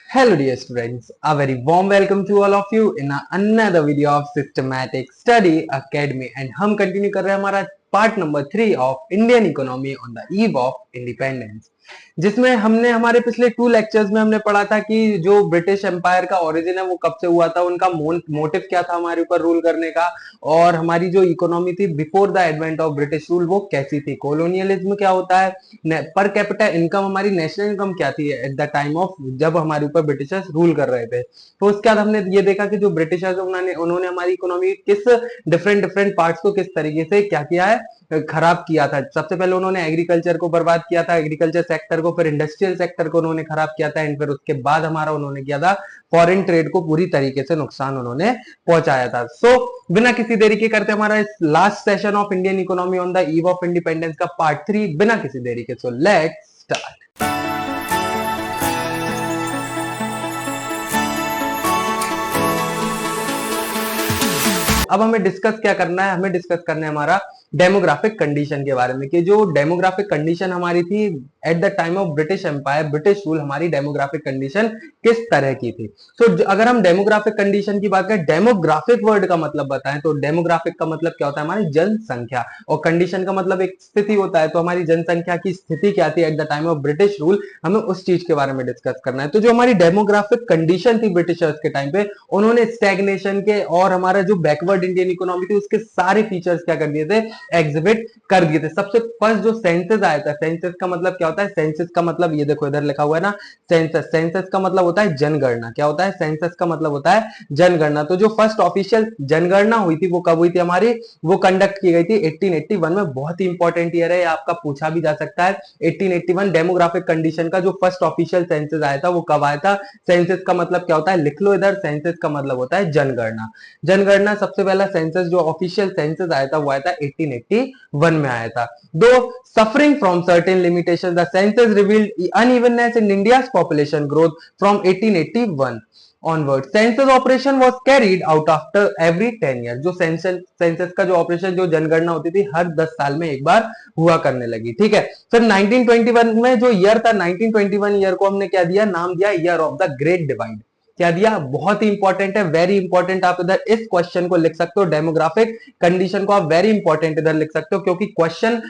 Hello dear students, a very warm welcome to all of you in another video of Systematic Study Academy and हम continue कर रहे हैं हमारा part number 3 of Indian economy on the eve of independence, जिसमें हमने हमारे पिछले 2 lectures में हमने पढ़ा था कि जो ब्रिटिश एम्पायर का ओरिजिन है वो कब से हुआ था, उनका मोटिव क्या था हमारे ऊपर रूल करने का, और हमारी जो इकोनॉमी थी before the advent of British rule वो कैसी थी, कोलोनियलिज्म क्या होता है, पर कैपिटा इनकम हमारी नेशनल इनकम क्या थी एट द टाइम ऑफ जब हमारे ऊपर ब्रिटिशर्स रूल कर रहे थे। तो उसके बाद हमने ये देखा कि जो ब्रिटिशर्स उन्होंने हमारी इकोनॉमी किस डिफरेंट डिफरेंट पार्ट्स को किस तरीके से क्या किया है, खराब किया था। सबसे पहले उन्होंने एग्रीकल्चर को बर्बाद किया था, एग्रीकल्चर सेक्टर को, फिर इंडस्ट्रियल सेक्टर को उन्होंने खराब किया था, एंड फिर उसके बाद हमारा उन्होंने किया था फॉरेन ट्रेड को पूरी तरीके से नुकसान उन्होंने पहुंचाया था। सो बिना किसी देरी के करते हमारा इस last session of Indian economy on the eve of independence का पार्ट 3 बिना किसी देरी के। So let's start. अब हमें डिस्कस क्या करना है, हमें डिस्कस करना है हमारा डेमोग्राफिक कंडीशन के बारे में कि जो डेमोग्राफिक कंडीशन हमारी थी at the time of British empire, British rule, हमारी डेमोग्राफिक कंडीशन किस तरह की थी। अगर हम डेमोग्राफिक कंडीशन की बात करें, डेमोग्राफिक वर्ड का मतलब बताएं तो डेमोग्राफिक का मतलब क्या होता है, हमारी जनसंख्या, और कंडीशन का मतलब एक स्थिति होता है। तो हमारी जनसंख्या की स्थिति क्या थी at the time of British rule, हमें उस चीज के बारे में डिस्कस करना है। तो जो हमारी डेमोग्राफिक कंडीशन थी ब्रिटिशर्स के टाइम पे, उन्होंने स्टैग्नेशन के और हमारा जो बैकवर्ड इंडियन इकोनॉमी थी उसके सारे फीचर्स क्या कर दिए थे, एग्जिबिट कर दिए थे। सबसे फर्स्ट जो सेंसस आया था, सेंसस का मतलब क्या होता है, सेंसस का मतलब ये देखो इधर लिखा हुआ है ना, सेंसस, सेंसस का मतलब होता है जनगणना। क्या होता है, सेंसस का मतलब होता है जनगणना। तो जो फर्स्ट ऑफिशियल जनगणना हुई थी वो कब हुई थी हमारी, वो कंडक्ट की गई थी 1881 में। बहुत ही इंपॉर्टेंट ईयर है, आपका पूछा भी जा सकता है। 1881 डेमोग्राफिक कंडीशन का जो फर्स्ट ऑफिशियल सेंसस आया था वो कब आया था। सेंसस का मतलब क्या होता है, लिख लो इधर, सेंसस का मतलब होता है जनगणना। जनगणना सबसे पहला सेंसस जो ऑफिशियल सेंसस आया था वो आया था 1881 में आया था। दो suffering from certain limitation, the census revealed unevenness in India's population growth from 1881 onward. Census operation was carried out after every 10 year. जो सेंसस का जो ऑपरेशन, जो जनगणना होती थी हर 10 साल में एक बार हुआ करने लगी। ठीक है, फिर 1921 में जो ईयर था, 1921 ईयर को हमने क्या दिया, नाम दिया year of the great divide. क्या दिया, बहुत ही इंपॉर्टेंट है, वेरी इंपॉर्टेंट। आप इधर इस क्वेश्चन को लिख सकते हो, डेमोग्राफिक कंडीशन को आप वेरी इंपॉर्टेंट इधर लिख सकते हो, क्योंकि क्वेश्चन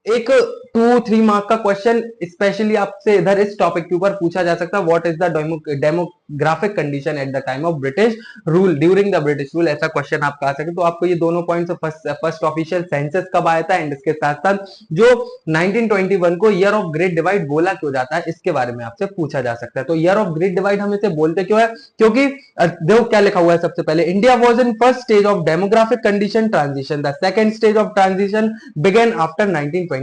एक 2-3 मार्क का क्वेश्चन स्पेशली आपसे इधर इस टॉपिक के ऊपर पूछा जा सकता है। What is the demographic condition at the time of British rule, during the British rule, ऐसा क्वेश्चन आपका आ सके। तो आपको ये दोनों पॉइंट्स, फर्स्ट ऑफिशियल सेंसस कब आया था एंड इसके साथ साथ जो 1921 को ईयर ऑफ ग्रेट डिवाइड बोला क्यों जाता है, इसके बारे में आपसे पूछा जा सकता है। तो ईयर ऑफ ग्रेट डिवाइड हम इसे बोलते क्यों है, क्योंकि देखो क्या लिखा हुआ है सबसे पहले, India was in first stage of demographic condition transition, the second stage of transition began after 1921,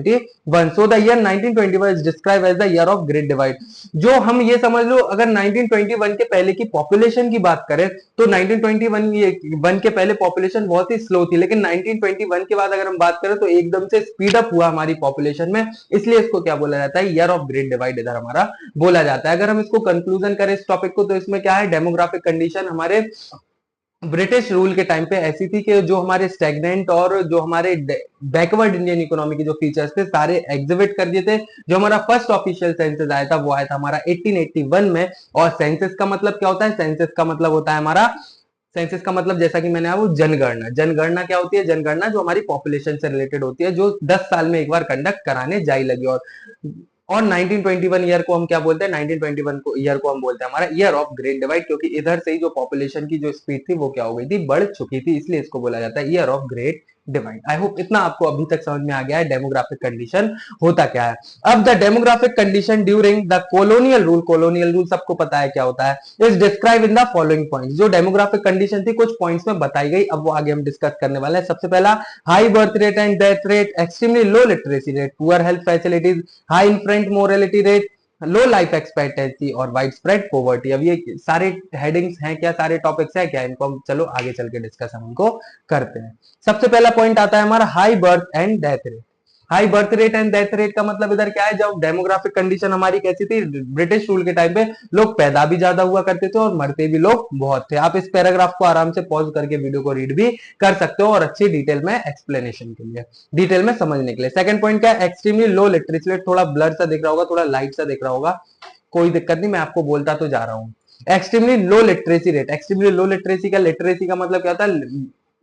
so the year 1921 is described as the year of great divide। जो हम ये समझ लो, अगर 1921 के पहले की पॉपुलेशन की बात करें तो 1921 के पहले पॉपुलेशन बहुत ही स्लो थी, लेकिन 1921 के बाद अगर हम बात करें तो एकदम से स्पीड अप हुआ हमारी पॉपुलेशन में, इसलिए इसको क्या बोला जाता है, ईयर ऑफ ग्रेट डिवाइड इधर हमारा बोला जाता है। अगर हम इसको कंक्लूजन करें इस टॉपिक को, तो इसमें क्या है, डेमोग्राफिक कंडीशन हमारे ब्रिटिश रूल के टाइम पे ऐसी थी कि जो हमारे स्टैग्नेंट और जो हमारे बैकवर्ड इंडियन इकोनॉमी के जो फीचर्स थे सारे एग्जिबिट कर दिए थे। जो हमारा फर्स्ट ऑफिशियल सेंसस आया था वो आया था हमारा 1881 में। और सेंसस का मतलब क्या होता है, सेंसस का मतलब होता है हमारा, सेंसस का मतलब जैसा कि मैंने वो जनगणना, जनगणना क्या होती है, जनगणना जो हमारी पॉपुलेशन से रिलेटेड होती है, जो 10 साल में एक बार कंडक्ट कराने जाई लगी। और 1921 ईयर को हम क्या बोलते हैं, 1921 को ईयर को हम बोलते हैं हमारा ईयर ऑफ ग्रेट डिवाइड, क्योंकि इधर से ही जो पॉपुलेशन की जो स्पीड थी वो क्या हो गई थी, बढ़ चुकी थी, इसलिए इसको बोला जाता है year of great divide. I hope इतना आपको अभी तक समझ में आ गया है डेमोग्राफिक कंडीशन होता क्या है। अब the demographic condition during the colonial rule, colonial rule सबको पता है क्या होता है, is describe in the following points. जो डेमोग्राफिक कंडीशन थी कुछ पॉइंट्स में बताई गई, अब वो आगे हम डिस्कस करने वाले हैं। सबसे पहला, high birth rate and death rate, extremely low literacy rate, poor health facilities, high infant morality rate, low life expectancy और वाइड स्प्रेड पॉवर्टी। अब ये सारे हेडिंग्स हैं क्या, सारे टॉपिक्स हैं क्या, इनको हम चलो आगे चल के डिस्कस हम इनको करते हैं। सबसे पहला पॉइंट आता है हमारा high birth and death rate. High birth rate and death rate का मतलब इधर क्या है, जब डेमोग्राफिक कंडीशन हमारी कैसी थी, ब्रिटिश रूल के टाइम पे लोग पैदा भी ज्यादा हुआ करते थे और मरते भी लोग बहुत थे। आप इस पैराग्राफ को आराम से पॉज करके वीडियो को रीड भी कर सकते हो और अच्छी डिटेल में एक्सप्लेनेशन के लिए, डिटेल में समझने के लिए। सेकंड पॉइंट क्या है, एक्सट्रीमली लो लिटरेसी रेट, थोड़ा ब्लर सा दिख रहा होगा, थोड़ा लाइट सा दिख रहा होगा, कोई दिक्कत नहीं, मैं आपको बोलता तो जा रहा हूँ। Extremely low literacy rate, extremely low literacy का, लिटरेसी का मतलब क्या होता है,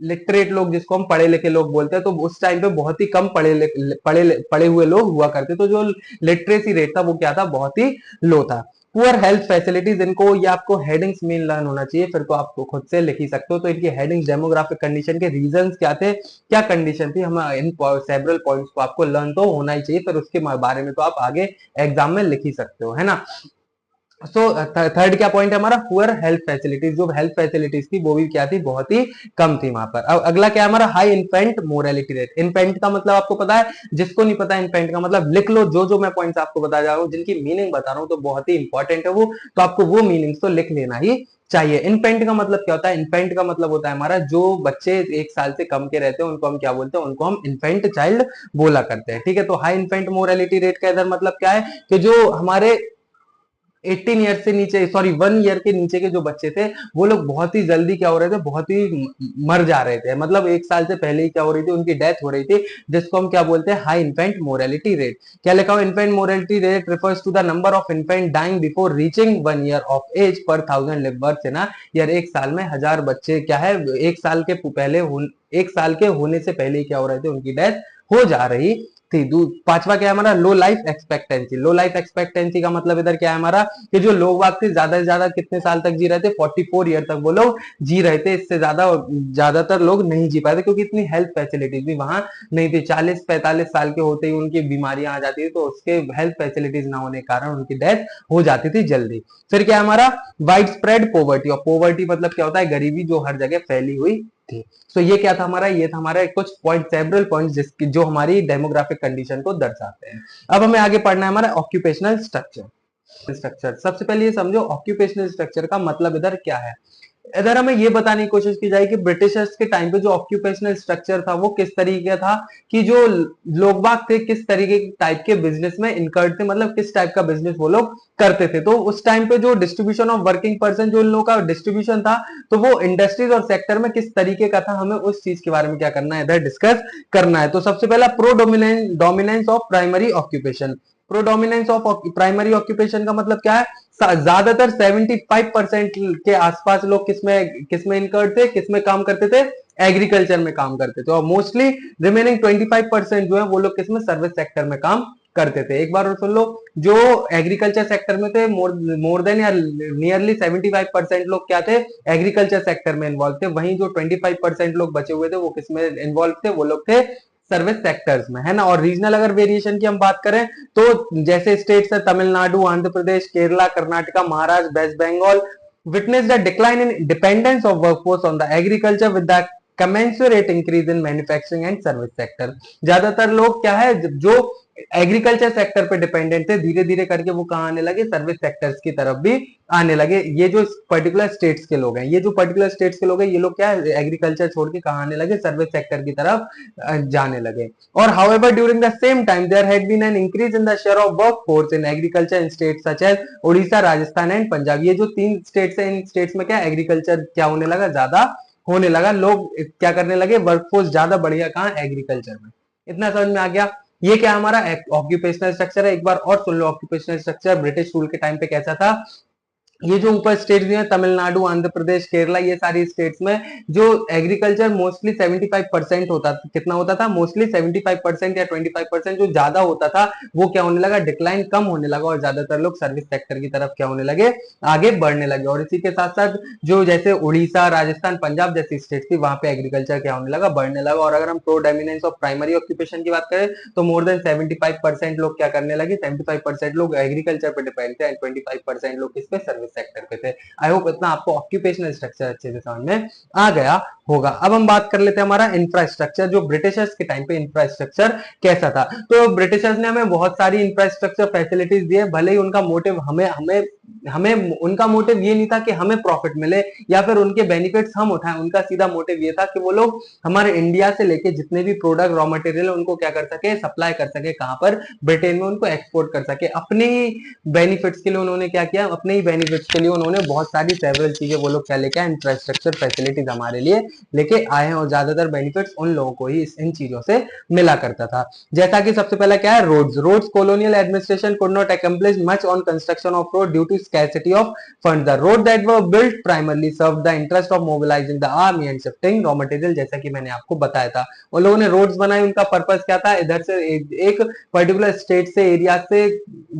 लिटरेट लोग जिसको हम पढ़े लिखे लोग बोलते हैं, तो उस टाइम पे बहुत ही कम पढ़े हुए लोग हुआ करते, तो जो लिटरेसी रेट था वो क्या था, बहुत ही लो था। पुअर हेल्थ फैसिलिटीज, इनको ये आपको हेडिंग्स में लर्न होना चाहिए, फिर तो आपको खुद से लिख ही सकते हो। तो इनकी हेडिंग्स डेमोग्राफिक कंडीशन के रीजंस क्या थे, क्या कंडीशन थी, हम इन सेवरल पॉइंट्स को आपको लर्न तो होना ही चाहिए, फिर उसके बारे में तो आप आगे एग्जाम में लिख ही सकते हो, है ना। सो थर्ड क्या पॉइंट है हमारा, पुअर हेल्थ फैसिलिटीज, जो हेल्थ फैसिलिटीज थी वो भी क्या थी, बहुत ही कम थी वहां पर। अब अगला क्या है हमारा, high infant morality rate. Infant का मतलब आपको पता है, जिसको नहीं पता इन्फेंट का मतलब लिख लो, जो जो मैं पॉइंट्स आपको बता जा रहा हूँ जिनकी मीनिंग बता रहा हूँ तो बहुत ही इंपॉर्टेंट है वो, तो आपको वो मीनिंग्स तो लिख लेना ही चाहिए। इन्फेंट का मतलब क्या होता है, इन्फेंट का मतलब होता है हमारा जो बच्चे 1 साल से कम के रहते हैं उनको हम क्या बोलते हैं, उनको हम इन्फेंट चाइल्ड बोला करते हैं, ठीक है। तो हाई इन्फेंट मोरालिटी रेट का इधर मतलब क्या है कि जो हमारे 18 ईयर से नीचे, सॉरी 1 ईयर के नीचे के जो बच्चे थे वो लोग बहुत ही जल्दी क्या हो रहे थे, बहुत ही मर जा रहे थे, मतलब 1 साल से पहले ही क्या हो रही थी, उनकी डेथ हो रही थी, जिसको हम क्या बोलते हैं, हाई इन्फेंट मोरालिटी रेट। क्या लिखा हुआ, infant morality rate refers to the number of infant dying before reaching 1 year of age per 1000 live birth है ना यार, 1 साल में 1000 बच्चे क्या है, 1 साल के पहले 1 साल के होने से पहले ही क्या हो रहे थे, उनकी डेथ हो जा रही थी। पांचवा क्या है हमारा, लो लाइफ एक्सपेक्टेंसी। लो लाइफ एक्सपेक्टेंसी का मतलब इधर क्या है हमारा, कि जो लोग बाग थे ज्यादा से ज्यादा कितने साल तक जी रहे थे, 44 ईयर तक वो लोग जी रहे थे, इससे ज्यादा ज्यादातर लोग नहीं जी पाए थे, क्योंकि इतनी हेल्थ फैसिलिटीज भी वहां नहीं थी। 40-45 साल के होते ही उनकी बीमारियां आ जाती थी, तो उसके हेल्थ फैसिलिटीज ना होने के कारण उनकी डेथ हो जाती थी जल्दी। फिर क्या है हमारा, वाइड स्प्रेड पोवर्टी, और पोवर्टी मतलब क्या होता है, गरीबी जो हर जगह फैली हुई थी। तो ये क्या था हमारा, ये था हमारा कुछ पॉइंट, सेवरल पॉइंट्स जिसकी जो हमारी डेमोग्राफिक कंडीशन को दर्शाते हैं। अब हमें आगे पढ़ना है हमारा ऑक्यूपेशनल स्ट्रक्चर। सबसे पहले ये समझो ऑक्यूपेशनल स्ट्रक्चर का मतलब इधर क्या है। इधर हमें ये बताने की कोशिश की जाए कि ब्रिटिशर्स के टाइम पे जो ऑक्यूपेशनल स्ट्रक्चर था वो किस तरीके का था, कि जो लोग बाग थे किस तरीके के टाइप के बिजनेस में इनकर्ड थे, मतलब किस टाइप का बिजनेस वो लोग करते थे। तो उस टाइम पे जो डिस्ट्रीब्यूशन ऑफ वर्किंग पर्सन, जो इन लोगों का डिस्ट्रीब्यूशन था, तो वो इंडस्ट्रीज और सेक्टर में किस तरीके का था, हमें उस चीज के बारे में क्या करना है, इधर डिस्कस करना है। तो सबसे पहला dominance of primary occupation. Predominance of primary occupation का मतलब क्या है, ज्यादातर 75% के आसपास लोग किसमें किसमें इनकर्ड थे, किसमें काम करते थे, एग्रीकल्चर में काम करते थे, और मोस्टली रिमेनिंग 25% जो है वो लोग किसमें, सर्विस सेक्टर में काम करते थे। एक बार और सुन लो, जो एग्रीकल्चर सेक्टर में थे मोर देन या नियरली 75% लोग क्या थे, एग्रीकल्चर सेक्टर में इन्वॉल्व थे, वहीं जो 25% लोग बचे हुए थे वो किसमें इन्वॉल्व थे, वो लोग थे सर्विस सेक्टर्स में, है ना। और रीजनल अगर वेरिएशन की हम बात करें तो जैसे स्टेट्स है Tamil Nadu, Andhra Pradesh, Kerala, Karnataka, Maharashtra, West Bengal witnessed a decline in dependence of workforce on the agriculture with the commensurate increase in manufacturing and service sector। ज्यादातर लोग क्या है, जो एग्रीकल्चर सेक्टर पे डिपेंडेंट थे, धीरे धीरे करके वो कहाँ आने लगे, सर्विस सेक्टर्स की तरफ भी आने लगे। ये जो पर्टिकुलर स्टेट्स के लोग हैं, ये जो पर्टिकुलर स्टेट्स के लोग हैं, ये लोग क्या है, एग्रीकल्चर छोड़ के कहाँ आने लगे, सर्विस सेक्टर की तरफ जाने लगे। और however during the same time there had been an increase in the share of workforce in agriculture in states such as Orissa, Rajasthan and Punjab. ये जो 3 स्टेट्स हैं, इन स्टेट्स में क्या एग्रीकल्चर क्या होने लगा, ज्यादा होने लगा, लोग क्या करने लगे, वर्कफोर्स ज्यादा बढ़िया कहाँ, एग्रीकल्चर में। इतना समझ में आ गया। ये क्या हमारा ऑक्यूपेशनल स्ट्रक्चर है। एक बार और सुन लो, ऑक्यूपेशनल स्ट्रक्चर ब्रिटिश रूल के टाइम पे कैसा था। ये जो ऊपर स्टेट्स हैं, तमिलनाडु, आंध्र प्रदेश, केरला, ये सारी स्टेट्स में जो एग्रीकल्चर मोस्टली 75% होता था, कितना होता था, मोस्टली 75% या 25% जो ज्यादा होता था, वो क्या होने लगा, डिक्लाइन कम होने लगा, और ज्यादातर लोग सर्विस सेक्टर की तरफ क्या होने लगे, आगे बढ़ने लगे। और इसी के साथ साथ जो जैसे उड़ीसा, राजस्थान, पंजाब जैसी स्टेट थी, वहां पे एग्रीकल्चर क्या होने लगा, बढ़ने लगा। और अगर हम प्रोडोमिनेंस ऑफ प्राइमरी ऑक्यूपेशन की बात करें तो मोर देन 75% लोग क्या करने लगे, 75% लोग एग्रीकल्चर पे डिपेंड थे, एंड 25% लोग किस पे, सर्विस सेक्टर पे थे। आई होप इतना आपको ऑक्यूपेशनल स्ट्रक्चर अच्छे से समझ में आ गया होगा। अब हम बात कर लेते हैं हमारा इंफ्रास्ट्रक्चर, जो ब्रिटिशर्स के टाइम पे इंफ्रास्ट्रक्चर कैसा था। तो ब्रिटिशर्स ने हमें बहुत सारी इंफ्रास्ट्रक्चर फैसिलिटीज दी है, भले ही उनका मोटिव हमें हमें हमें उनका मोटिव ये नहीं था कि हमें प्रॉफिट मिले या फिर उनके बेनिफिट्स हम उठाएं, उनका सीधा मोटिव ये था कि वो लोग हमारे इंडिया से लेके जितने भी प्रोडक्ट, रॉ मटेरियल उनको क्या कर सके, सप्लाई कर सके, कहां पर, ब्रिटेन में, उनको एक्सपोर्ट कर सके। अपने ही बेनिफिट्स के लिए उन्होंने क्या किया, अपने ही बेनिफिट्स के लिए उन्होंने बहुत सारी सेवरल चीजें वो लोग क्या लेके आए, इंफ्रास्ट्रक्चर फैसिलिटीज हमारे लिए लेके आए हैं और ज्यादातर बेनिफिट्स उन लोगों को ही इन चीजों से मिला करता था। जैसा कि सबसे पहला क्या है, roads. Roads colonial administration could not accomplish much on construction of road due to scarcity of funds. The road that were built primarily served the interest of mobilizing the army and shifting raw material, जैसा कि मैंने आपको बताया था। उन लोगों ने roads बनाए, उनका पर्पस क्या था, इधर से एक पर्टिकुलर स्टेट से, एरिया से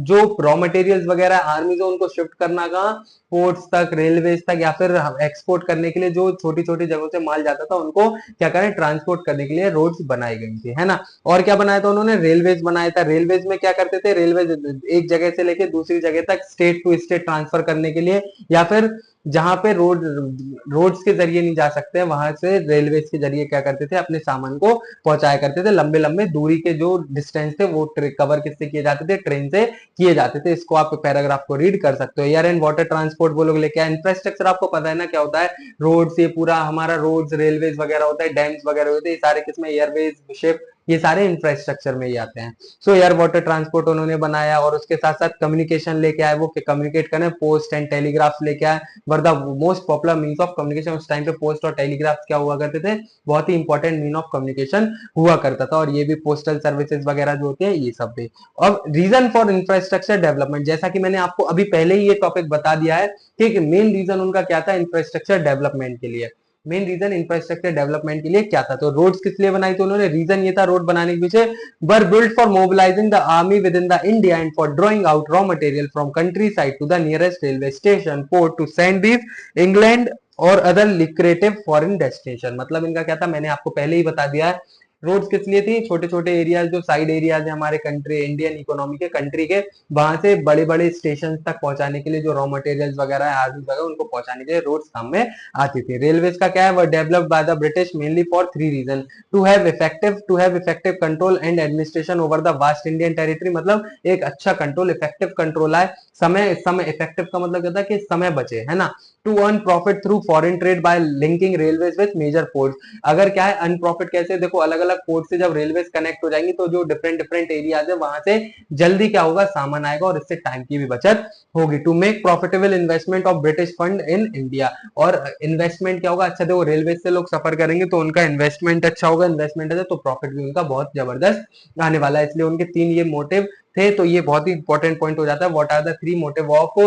जो रॉ मटेरियल्स वगैरह आर्मी जो उनको शिफ्ट करना, कहाँ, पोर्ट्स तक, रेलवेज तक, या फिर एक्सपोर्ट करने के लिए जो छोटी छोटी जगहों से माल जाता था उनको क्या करें, ट्रांसपोर्ट करने के लिए रोड्स बनाई गई थी, है ना। और क्या बनाया था उन्होंने, रेलवेज बनाया था। रेलवेज में क्या करते थे, रेलवेज एक जगह से लेके दूसरी जगह तक स्टेट टू स्टेट ट्रांसफर करने के लिए, या फिर जहां पे रोड्स के जरिए नहीं जा सकते हैं वहां से रेलवेज के जरिए क्या करते थे, अपने सामान को पहुंचाया करते थे। लंबे लंबे दूरी के जो डिस्टेंस थे वो कवर किससे किए जाते थे, ट्रेन से किए जाते थे। इसको आप पैराग्राफ को रीड कर सकते हो। एयर एंड वाटर ट्रांसपोर्ट वो लोग लेके आए। इंफ्रास्ट्रक्चर आपको पता है ना क्या होता है, रोड्स, ये पूरा हमारा रोड्स, रेलवेज वगैरह होता है, डैम्स वगैरह होते हैं, ये सारे किसमें, एयरवेज, शिप, ये सारे इंफ्रास्ट्रक्चर में ही आते हैं। सो एयर वाटर ट्रांसपोर्ट उन्होंने बनाया, और उसके साथ साथ कम्युनिकेशन लेके आए, वो कम्युनिकेट करें, पोस्ट एंड टेलीग्राफ लेके आए, were the most popular means of communication. उस टाइम पे पोस्ट और टेलीग्राफ क्या हुआ करते थे, बहुत ही इंपॉर्टेंट मीन ऑफ कम्युनिकेशन हुआ करता था। और ये भी पोस्टल सर्विसेज वगैरह जो होते हैं ये सब भी। अब रीजन फॉर इंफ्रास्ट्रक्चर डेवलपमेंट, जैसा कि मैंने आपको अभी पहले ही ये टॉपिक बता दिया है कि मेन रीजन उनका क्या था, इंफ्रास्ट्रक्चर डेवलपमेंट के लिए। मेन रीजन इंफ्रास्ट्रक्चर डेवलपमेंट के लिए क्या था, तो रोड्स किस लिए बनाई थी उन्होंने, रीजन ये था रोड बनाने के पीछे, were built for mobilizing the army within the India and for drawing out raw material from countryside to the nearest railway station, port to send these England or other lucrative foreign destination. मतलब इनका क्या था, मैंने आपको पहले ही बता दिया है। रोड्स किस लिए थी, छोटे छोटे एरियाज जो साइड एरियाज है हमारे कंट्री, इंडियन इकोनॉमी के, कंट्री के, वहां से बड़े बड़े स्टेशन तक पहुंचाने के लिए, जो रॉ मटेरियल्स वगैरह है, आर्म्स वगैरह, उनको पहुंचाने के लिए रोड्स काम में आती थी। रेलवेज का क्या है, वो developed by the British mainly for 3 reason, to have effective control and administration over the vast Indian territory. मतलब एक अच्छा कंट्रोल, इफेक्टिव कंट्रोल है, समय इफेक्टिव का मतलब क्या था कि समय बचे, है ना। To earn profit through foreign trade by linking railways with major ports. अगर क्या है, अर्न प्रॉफिट कैसे, देखो अलग अलग पोर्ट से जब रेलवेज कनेक्ट हो जाएंगी तो जो डिफरेंट डिफरेंट एरियाज है वहां से जल्दी क्या होगा, सामान आएगा, और इससे टाइम की भी बचत होगी। To make profitable investment of British fund in India. और इन्वेस्टमेंट क्या होगा, अच्छा देखो रेलवेज से लोग सफर करेंगे तो उनका इन्वेस्टमेंट अच्छा होगा, इन्वेस्टमेंट है तो प्रॉफिट भी उनका बहुत जबरदस्त आने वाला है। इसलिए उनके 3 ये मोटिव थे, तो ये बहुत ही इंपॉर्टेंट पॉइंट हो जाता है। What are the 3 motive of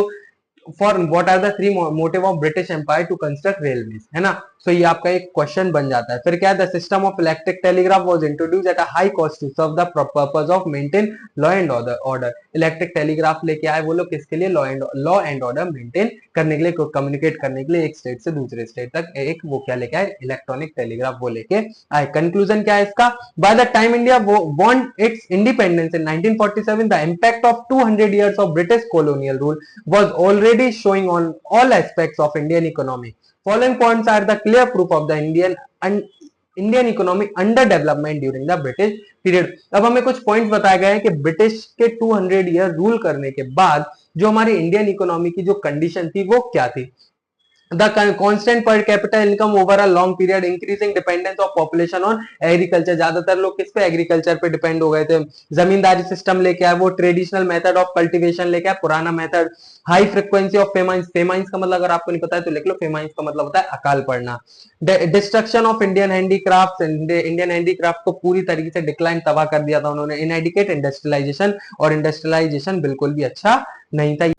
motive of British empire to construct railways, है ना। सो ये आपका एक क्वेश्चन बन जाता है। फिर क्या है, the system of electric telegraph was introduced at a high cost to serve the purpose of maintain law and order. Electric telegraph लेके आए वो लोग किसके लिए, लॉ एंड ऑर्डर मेंटेन करने के लिए, कम्युनिकेट करने के लिए, एक स्टेट से दूसरे स्टेट तक। एक वो क्या लेके आए, इलेक्ट्रॉनिक टेलीग्राफ वो लेके आए। कंक्लूजन क्या है इसका, by the time India won its independence in 1947 the impact of 200 years of British colonial rule was already showing on all aspects of Indian economy. Following points are the clear proof of the Indian economy under development during the British period. अब हमें कुछ points बताए गए हैं कि British के 200 year rule करने के बाद जो हमारी इंडियन इकोनॉमी की जो कंडीशन थी वो क्या थी। The constant per capita income over a long period, increasing dependence of population on agriculture। ज्यादातर लोग किस पे, एग्रीकल्चर पे डिपेंड हो गए थे। जमींदारी सिस्टम लेके आए, वो ट्रेडिशनल मेथड ऑफ कल्टीवेशन लेके आए, पुराना method. High frequency of famines, famines का मतलब अगर आपको नहीं पता है तो लिख लो, फेमाइंस का मतलब होता है अकाल पड़ना। Destruction of Indian handicraft, Indian handicraft को पूरी तरीके से डिक्लाइन, तबाह कर दिया था उन्होंने। इनएडिकेट इंडस्ट्रियलाइजेशन, और इंडस्ट्रियलाइजेशन बिल्कुल भी अच्छा नहीं था।